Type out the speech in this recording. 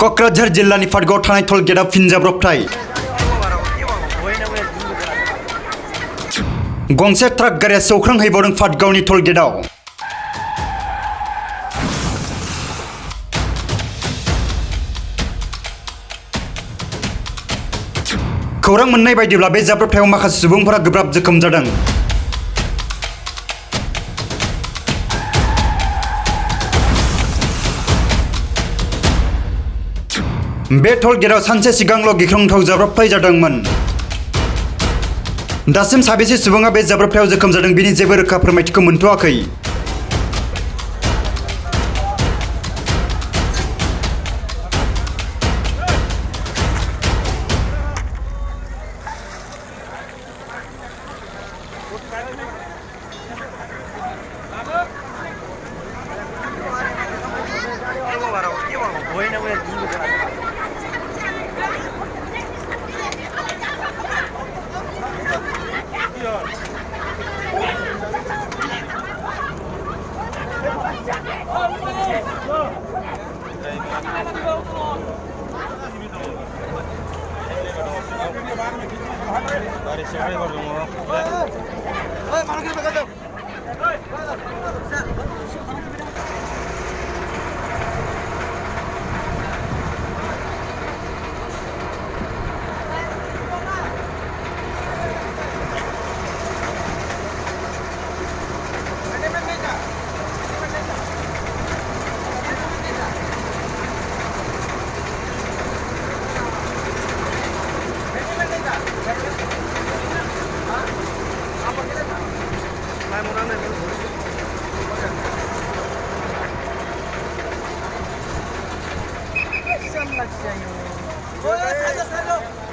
क'क्राझार जिल्लानि फाटगाव थानाय टल गेटआव फिन जाब्रबथाय गंसे ट्राक गारिया सौख्रांहैबावदों फाटगावनि टल गेटआव खौरां मोननाय बायदिब्ला बे जाब्रबथायाव माखासे सुबुंफोरा गोब्राब जोखोम जादों। बे टल गेटआव सानसे सिगांल' गिख्रंथाव जाब्रबथाय जादोंमोन। दासिम साबेसे सुबुङा बे जाब्रबथायाव जोखोम जादों बिनि जेबो रोखा फोरमायथिखौ मोनथ'वाखै। Bodosa,